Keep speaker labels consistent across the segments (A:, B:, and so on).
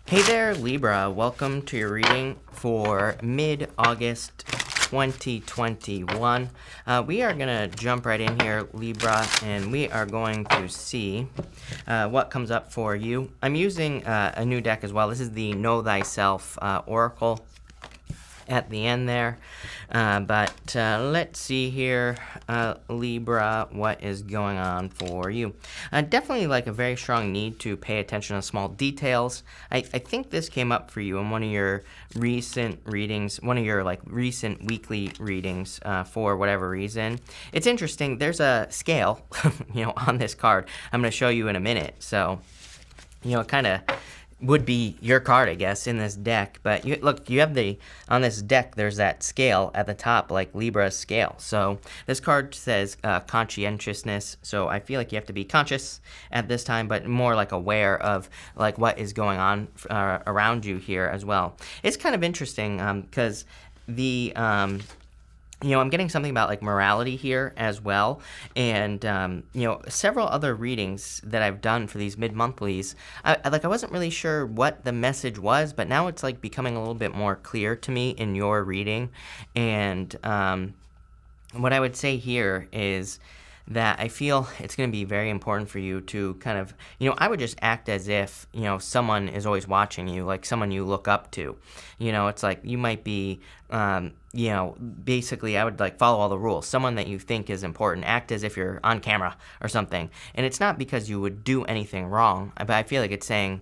A: Hey there, Libra. Welcome to your reading for mid-August 2021. We are going to jump right in here, Libra, and we are going to see what comes up for you. I'm using a new deck as well. This is the Know Thyself Oracle at the end there. But let's see here, Libra, what is going on for you. Definitely like a very strong need to pay attention to small details. I think this came up for you in one of your recent readings, one of your like recent weekly readings for whatever reason. It's interesting. There's a scale, on this card. I'm going to show you in a minute. So, it kind of would be your card, I guess, in this deck. But you have on this deck, there's that scale at the top, like Libra's scale. So this card says conscientiousness. So I feel like you have to be conscious at this time, but more like aware of like what is going on around you here as well. It's kind of interesting because I'm getting something about like morality here as well. And, several other readings that I've done for these mid-monthlies, I wasn't really sure what the message was, but now it's like becoming a little bit more clear to me in your reading. And what I would say here is that I feel it's going to be very important for you to kind of, I would just act as if, someone is always watching you, like someone you look up to. It's like you might be, basically I would like follow all the rules. Someone that you think is important, act as if you're on camera or something. And it's not because you would do anything wrong, but I feel like it's saying,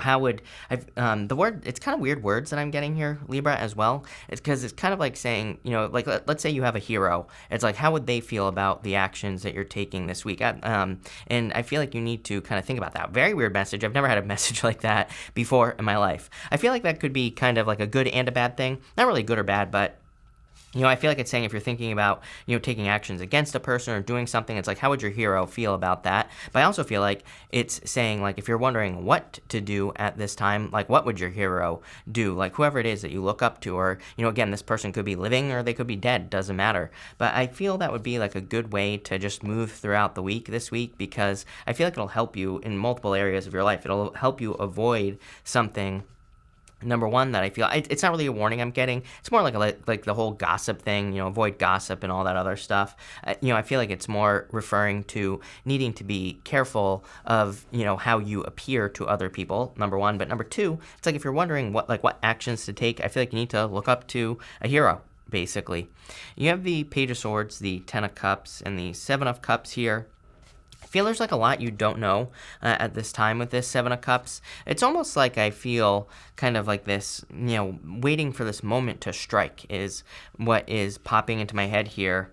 A: how would the word, it's kind of weird words that I'm getting here, Libra, as well. It's because it's kind of like saying, like let's say you have a hero. It's like, how would they feel about the actions that you're taking this week? And I feel like you need to kind of think about that. Very weird message. I've never had a message like that before in my life. I feel like that could be kind of like a good and a bad thing. Not really good or bad, but I feel like it's saying if you're thinking about, taking actions against a person or doing something, it's like, how would your hero feel about that? But I also feel like it's saying, like, if you're wondering what to do at this time, like, what would your hero do? Like, whoever it is that you look up to, or, again, this person could be living or they could be dead, doesn't matter. But I feel that would be, like, a good way to just move throughout the week this week, because I feel like it'll help you in multiple areas of your life. It'll help you avoid something. Number one, that I feel, it's not really a warning I'm getting. It's more like the whole gossip thing, avoid gossip and all that other stuff. I feel like it's more referring to needing to be careful of, how you appear to other people, number one. But number two, it's like if you're wondering what actions to take, I feel like you need to look up to a hero, basically. You have the Page of Swords, the Ten of Cups, and the Seven of Cups here. I feel there's like a lot you don't know at this time with this Seven of Cups. It's almost like I feel kind of like this, waiting for this moment to strike is what is popping into my head here.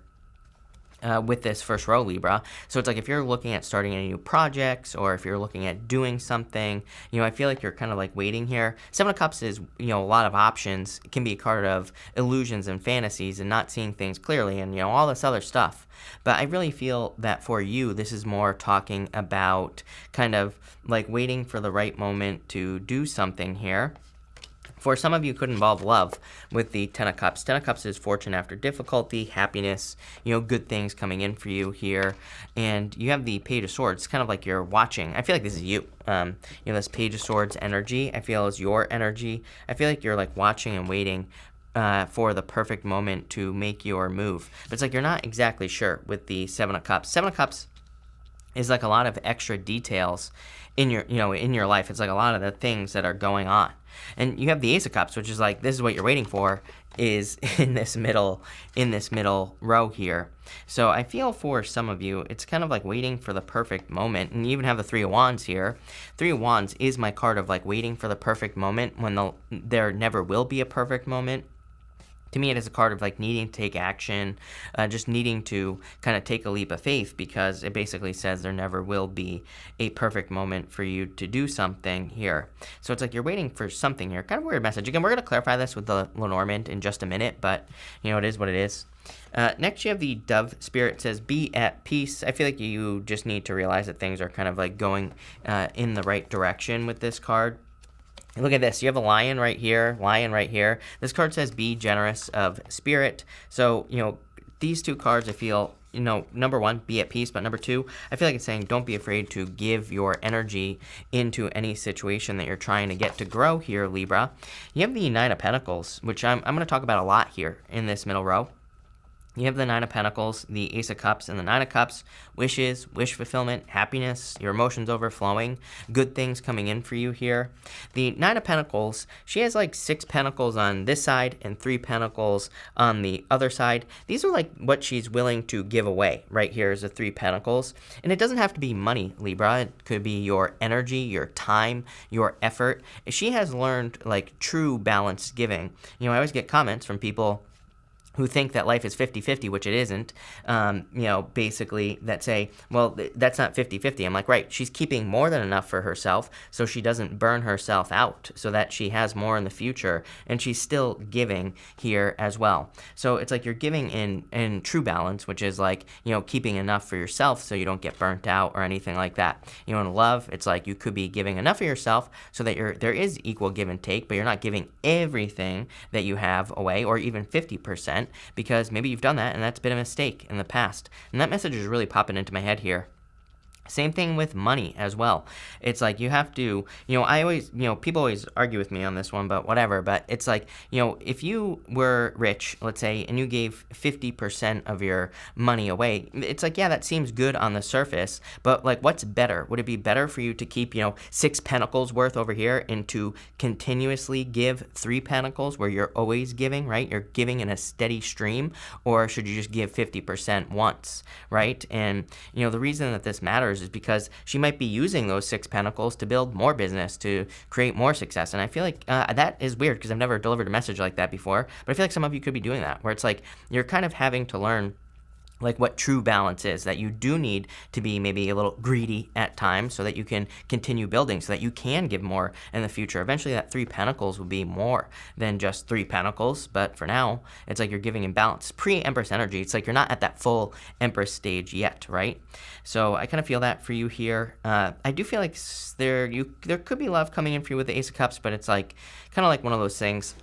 A: With this first row, Libra. So it's like if you're looking at starting any new projects, or if you're looking at doing something, I feel like you're kind of like waiting here. Seven of Cups is, a lot of options. It can be a card of illusions and fantasies and not seeing things clearly and, all this other stuff. But I really feel that for you, this is more talking about kind of like waiting for the right moment to do something here. For some of you, could involve love with the Ten of Cups. Ten of Cups is fortune after difficulty, happiness, good things coming in for you here. And you have the Page of Swords. It's kind of like you're watching. I feel like this is you. This Page of Swords energy, I feel, is your energy. I feel like you're like watching and waiting for the perfect moment to make your move. But it's like you're not exactly sure with the Seven of Cups. Seven of Cups is like a lot of extra details in your, in your life. It's like a lot of the things that are going on. And you have the Ace of Cups, which is like, this is what you're waiting for, is in this middle row here. So I feel for some of you, it's kind of like waiting for the perfect moment. And you even have the Three of Wands here. Three of Wands is my card of like waiting for the perfect moment when there never will be a perfect moment. To me, it is a card of like needing to take action, just needing to kind of take a leap of faith, because it basically says there never will be a perfect moment for you to do something here. So it's like you're waiting for something here. Kind of weird message. Again, we're going to clarify this with the Lenormand in just a minute, but it is what it is. Next, you have the Dove Spirit. It says, be at peace. I feel like you just need to realize that things are kind of like going in the right direction with this card. Look at this. You have a lion right here, This card says be generous of spirit. So, these two cards, I feel, number one, be at peace. But number two, I feel like it's saying don't be afraid to give your energy into any situation that you're trying to get to grow here, Libra. You have the Nine of Pentacles, which I'm going to talk about a lot here in this middle row. You have the Nine of Pentacles, the Ace of Cups, and the Nine of Cups. Wishes, wish fulfillment, happiness, your emotions overflowing, good things coming in for you here. The Nine of Pentacles, she has like 6 pentacles on this side and 3 pentacles on the other side. These are like what she's willing to give away. Right here is the 3 pentacles. And it doesn't have to be money, Libra. It could be your energy, your time, your effort. She has learned like true balanced giving. I always get comments from people who think that life is 50-50, which it isn't, basically that say, well, that's not 50-50. I'm like, right, she's keeping more than enough for herself so she doesn't burn herself out, so that she has more in the future, and she's still giving here as well. So it's like you're giving in true balance, which is like, keeping enough for yourself so you don't get burnt out or anything like that. In love, it's like you could be giving enough for yourself so that there is equal give and take, but you're not giving everything that you have away, or even 50%. Because maybe you've done that and that's been a mistake in the past. And that message is really popping into my head here. Same thing with money as well. It's like you have to, I always, people always argue with me on this one, but whatever. But it's like, if you were rich, let's say, and you gave 50% of your money away, it's like, yeah, that seems good on the surface, but like, what's better? Would it be better for you to keep, 6 pentacles worth over here and to continuously give 3 pentacles where you're always giving, right? You're giving in a steady stream, or should you just give 50% once, right? And, the reason that this matters is because she might be using those 6 pentacles to build more business, to create more success. And I feel like that is weird because I've never delivered a message like that before. But I feel like some of you could be doing that, where it's like you're kind of having to learn like what true balance is, that you do need to be maybe a little greedy at times so that you can continue building, so that you can give more in the future. Eventually that 3 pentacles will be more than just 3 pentacles, but for now, it's like you're giving in balance. Pre-Empress energy, it's like you're not at that full Empress stage yet, right? So I kind of feel that for you here. I do feel like there could be love coming in for you with the Ace of Cups, but it's like kind of like one of those things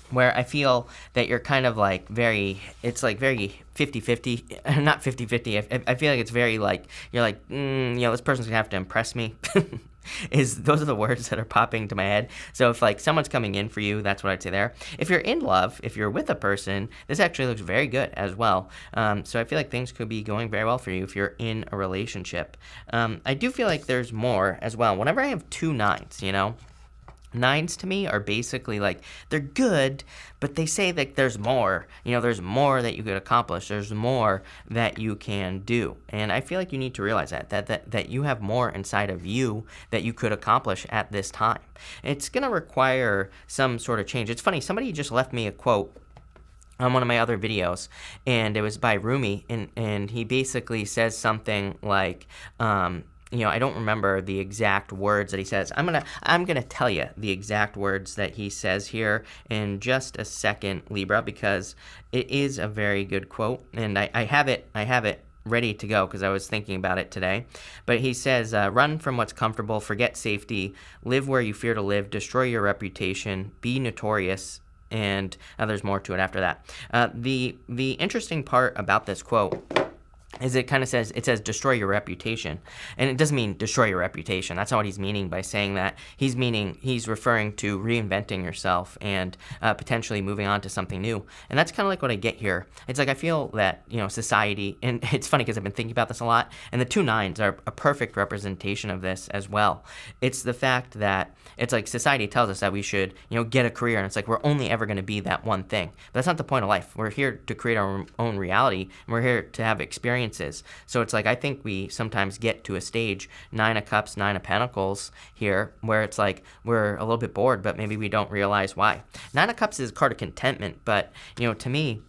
A: where I feel that you're kind of like it's like very 50-50, not 50-50. I feel like it's very like, you're like, this person's gonna have to impress me. Those are the words that are popping to my head. So if like someone's coming in for you, that's what I'd say there. If you're in love, if you're with a person, this actually looks very good as well. So I feel like things could be going very well for you if you're in a relationship. I do feel like there's more as well. Whenever I have 2 nines, 9s to me are basically like, they're good, but they say that there's more. There's more that you could accomplish. There's more that you can do. And I feel like you need to realize that you have more inside of you that you could accomplish at this time. It's going to require some sort of change. It's funny, somebody just left me a quote on one of my other videos, and it was by Rumi, and he basically says something like, I don't remember the exact words that he says. I'm gonna tell you the exact words that he says here in just a second, Libra, because it is a very good quote, and I have it ready to go because I was thinking about it today. But he says, run from what's comfortable, forget safety, live where you fear to live, destroy your reputation, be notorious. And there's more to it after that. The interesting part about this quote is it says destroy your reputation. And it doesn't mean destroy your reputation. That's not what he's meaning by saying that. He's referring to reinventing yourself and potentially moving on to something new. And that's kind of like what I get here. It's like I feel that, society, and it's funny because I've been thinking about this a lot, and the 2 9s are a perfect representation of this as well. It's the fact that it's like society tells us that we should, get a career, and it's like we're only ever going to be that one thing. But that's not the point of life. We're here to create our own reality, and we're here to have experiences. So it's like I think we sometimes get to a stage, 9 of Cups, 9 of Pentacles here, where it's like we're a little bit bored, but maybe we don't realize why. 9 of Cups is a card of contentment, but to me,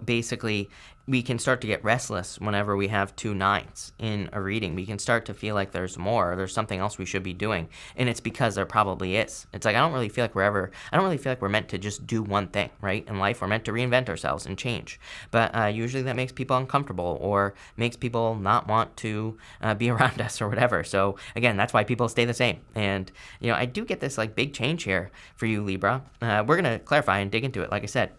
A: basically we can start to get restless whenever we have 2 9s in a reading. We can start to feel like there's more, there's something else we should be doing, and it's because there probably is. It's like I don't really feel like we're meant to just do one thing, right? In life, we're meant to reinvent ourselves and change, but usually that makes people uncomfortable or makes people not want to be around us or whatever. So again, that's why people stay the same. And I do get this like big change here for you, Libra. We're gonna clarify and dig into it, like I said.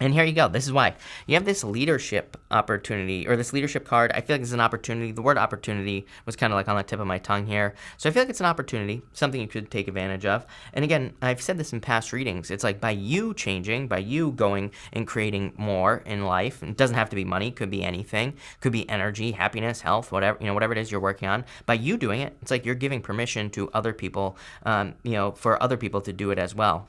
A: And here you go. This is why. You have this leadership opportunity, or this leadership card. I feel like it's an opportunity. The word opportunity was kind of like on the tip of my tongue here. So I feel like it's an opportunity, something you could take advantage of. And again, I've said this in past readings. It's like by you changing, by you going and creating more in life, and it doesn't have to be money, could be anything, could be energy, happiness, health, whatever, whatever it is you're working on. By you doing it, it's like you're giving permission to other people, for other people to do it as well.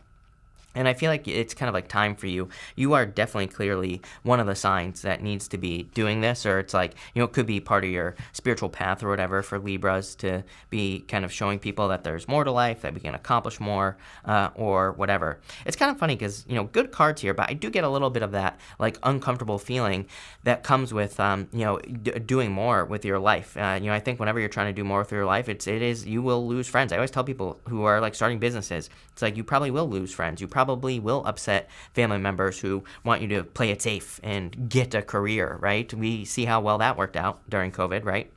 A: And I feel like it's kind of like time for you. You are definitely clearly one of the signs that needs to be doing this, or it's like, it could be part of your spiritual path or whatever for Libras to be kind of showing people that there's more to life, that we can accomplish more, or whatever. It's kind of funny because, good cards here, but I do get a little bit of that like uncomfortable feeling that comes with, doing more with your life. I think whenever you're trying to do more with your life, you will lose friends. I always tell people who are like starting businesses, it's like you probably will lose friends. You probably will upset family members who want you to play it safe and get a career, right? We see how well that worked out during COVID, right?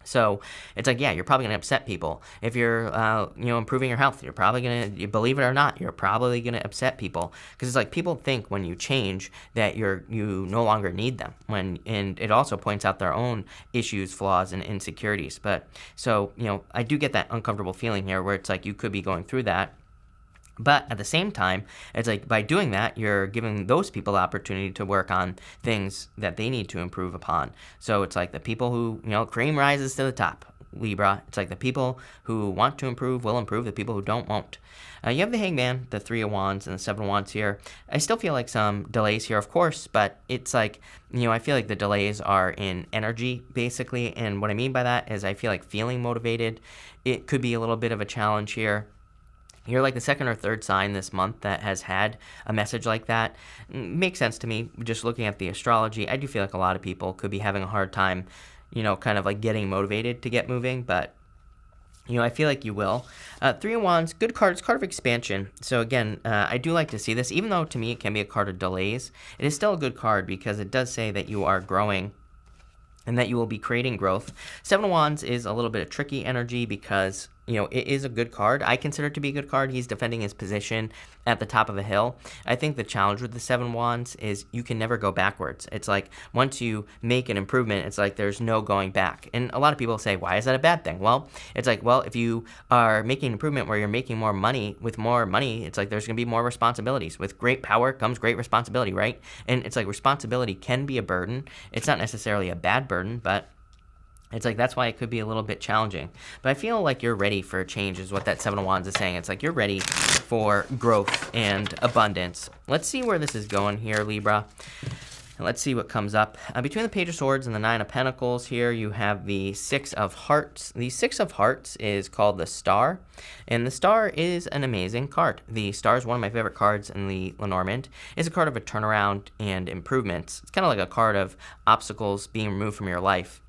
A: So it's like, yeah, you're probably going to upset people. If you're, improving your health, you're probably going to, believe it or not, you're probably going to upset people. Because it's like people think when you change that you no longer need them. And it also points out their own issues, flaws, and insecurities. But so, I do get that uncomfortable feeling here where it's like you could be going through that. But at the same time, it's like by doing that, you're giving those people the opportunity to work on things that they need to improve upon. So it's like the people who, cream rises to the top, Libra. It's like the people who want to improve will improve. The people who don't won't. You have the Hangman, the 3 of Wands, and the 7 of Wands here. I still feel like some delays here, of course, but it's like, I feel like the delays are in energy, basically. And what I mean by that is I feel like feeling motivated. It could be a little bit of a challenge here. You're like the second or third sign this month that has had a message like that. Makes sense to me, just looking at the astrology. I do feel like a lot of people could be having a hard time, kind of like getting motivated to get moving, but I feel like you will. 3 of Wands, good card. It's card of expansion. So again, I do like to see this. Even though to me it can be a card of delays, it is still a good card because it does say that you are growing and that you will be creating growth. 7 of Wands is a little bit of tricky energy because, it is a good card. I consider it to be a good card. He's defending his position at the top of a hill. I think the challenge with the 7 of Wands is you can never go backwards. It's like once you make an improvement, it's like there's no going back. And a lot of people say, why is that a bad thing? Well, it's like, if you are making an improvement where you're making more money, with more money, it's like there's going to be more responsibilities. With great power comes great responsibility, right? And it's like responsibility can be a burden. It's not necessarily a bad burden, but it's like that's why it could be a little bit challenging. But I feel like you're ready for a change is what that 7 of Wands is saying. It's like you're ready for growth and abundance. Let's see where this is going here, Libra. And let's see what comes up. Between the Page of Swords and the 9 of Pentacles here, you have the 6 of Hearts. The 6 of Hearts is called the Star. And the Star is an amazing card. The Star is one of my favorite cards in the Lenormand. It's a card of a turnaround and improvements. It's kind of like a card of obstacles being removed from your life.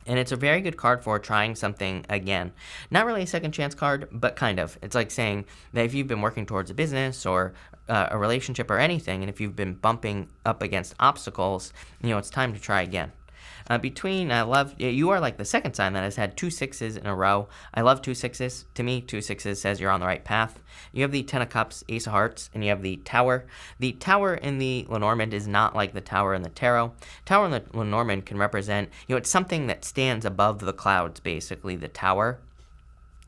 A: And it's a very good card for trying something again. Not really a second chance card, but kind of. It's like saying that if you've been working towards a business or a relationship or anything, and if you've been bumping up against obstacles, it's time to try again. You are like the second sign that has had 2 6s in a row. I love 2 6s. To me, 2 6s says you're on the right path. You have the 10 of Cups, Ace of Hearts, and you have the Tower. The Tower in the Lenormand is not like the Tower in the Tarot. Tower in the Lenormand can represent, it's something that stands above the clouds, basically, the Tower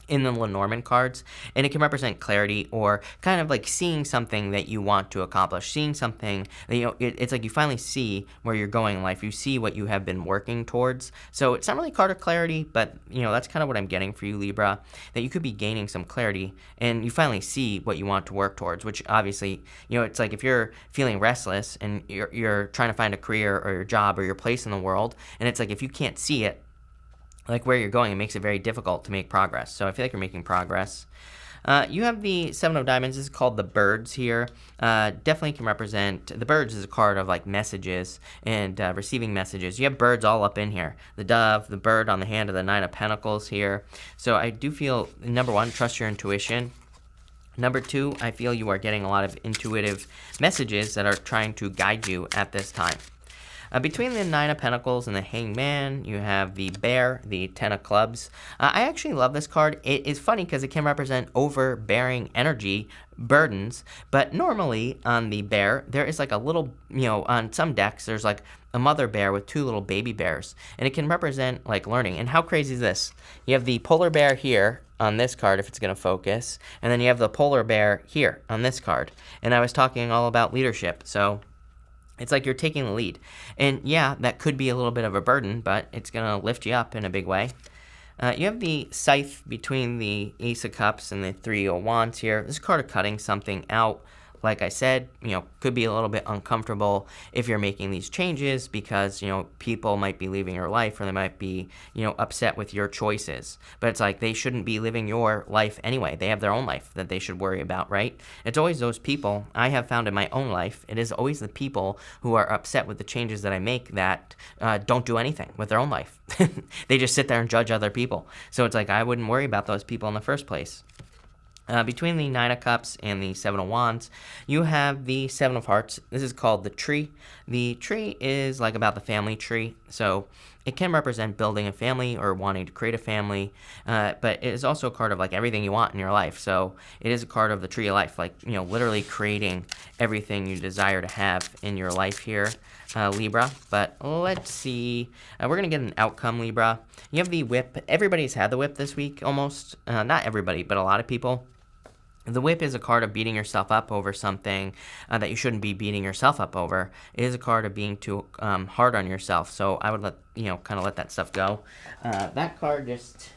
A: in the Lenormand cards, and it can represent clarity or kind of like seeing something that you want to accomplish, seeing something that, it's like you finally see where you're going in life. You see what you have been working towards. So it's not really a card of clarity, but, that's kind of what I'm getting for you, Libra, that you could be gaining some clarity and you finally see what you want to work towards, which obviously, it's like if you're feeling restless and you're trying to find a career or your job or your place in the world, and it's like if you can't see it, like where you're going, it makes it very difficult to make progress. So I feel like you're making progress. You have the 7 of Diamonds. This is called the Birds here. Definitely can represent, the Birds is a card of like messages and receiving messages. You have birds all up in here. The dove, the bird on the hand of the 9 of Pentacles here. So I do feel, number 1, trust your intuition. Number 2, I feel you are getting a lot of intuitive messages that are trying to guide you at this time. Between the Nine of Pentacles and the Hangman, you have the Bear, the Ten of Clubs. I actually love this card. It is funny because it can represent overbearing energy, burdens, but normally on the Bear, there is like a little, on some decks, there's like a mother bear with two little baby bears, and it can represent like learning. And how crazy is this? You have the polar bear here on this card, if it's going to focus, and then you have the polar bear here on this card. And I was talking all about leadership, so it's like you're taking the lead. And yeah, that could be a little bit of a burden, but it's going to lift you up in a big way. You have the Scythe between the Ace of Cups and the Three of Wands here. This is a card of cutting something out. Like I said, could be a little bit uncomfortable if you're making these changes because, people might be leaving your life or they might be, upset with your choices. But it's like they shouldn't be living your life anyway. They have their own life that they should worry about, right? It's always those people I have found in my own life. It is always the people who are upset with the changes that I make that don't do anything with their own life. They just sit there and judge other people. So it's like I wouldn't worry about those people in the first place. Between the Nine of Cups and the Seven of Wands, you have the Seven of Hearts. This is called the tree. The tree is like about the family tree, so it can represent building a family or wanting to create a family, but it is also a card of like everything you want in your life. So it is a card of the tree of life, like, literally creating everything you desire to have in your life here, Libra. But let's see. We're going to get an outcome, Libra. You have the whip. Everybody's had the whip this week, almost. Not everybody, but a lot of people. The whip is a card of beating yourself up over something that you shouldn't be beating yourself up over. It is a card of being too hard on yourself. So I would kind of let that stuff go. That card just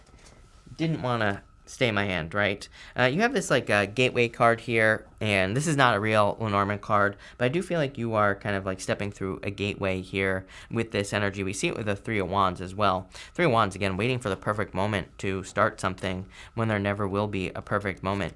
A: didn't want to stay in my hand, right? You have this like gateway card here, and this is not a real Lenormand card, but I do feel like you are kind of like stepping through a gateway here with this energy. We see it with the Three of Wands as well. Three of Wands, again, waiting for the perfect moment to start something when there never will be a perfect moment.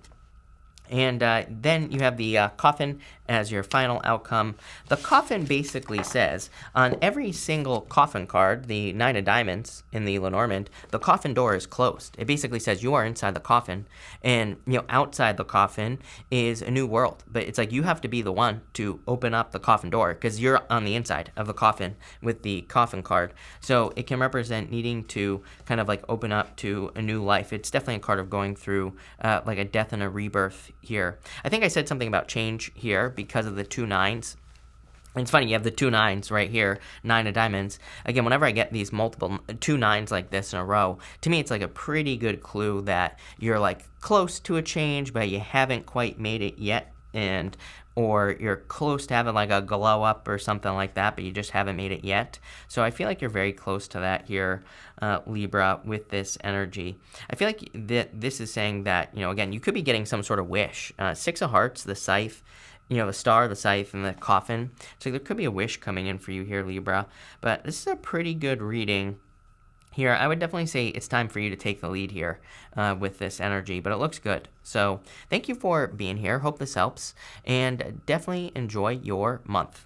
A: And then you have the coffin as your final outcome. The coffin basically says, on every single coffin card, the Nine of Diamonds in the Lenormand, the coffin door is closed. It basically says you are inside the coffin, and outside the coffin is a new world. But it's like you have to be the one to open up the coffin door because you're on the inside of the coffin with the coffin card. So it can represent needing to kind of like open up to a new life. It's definitely a card of going through like a death and a rebirth here. I think I said something about change here because of the two nines. And it's funny, you have the two nines right here, Nine of Diamonds. Again, whenever I get these multiple two nines like this in a row, to me it's like a pretty good clue that you're like close to a change, but you haven't quite made it yet, or you're close to having like a glow up or something like that, but you just haven't made it yet. So I feel like you're very close to that here, Libra, with this energy. I feel like this is saying that, again, you could be getting some sort of wish. Six of Hearts, the Scythe, the star, the scythe, and the coffin. So there could be a wish coming in for you here, Libra. But this is a pretty good reading here. I would definitely say it's time for you to take the lead here with this energy, but it looks good. So thank you for being here. Hope this helps, and definitely enjoy your month.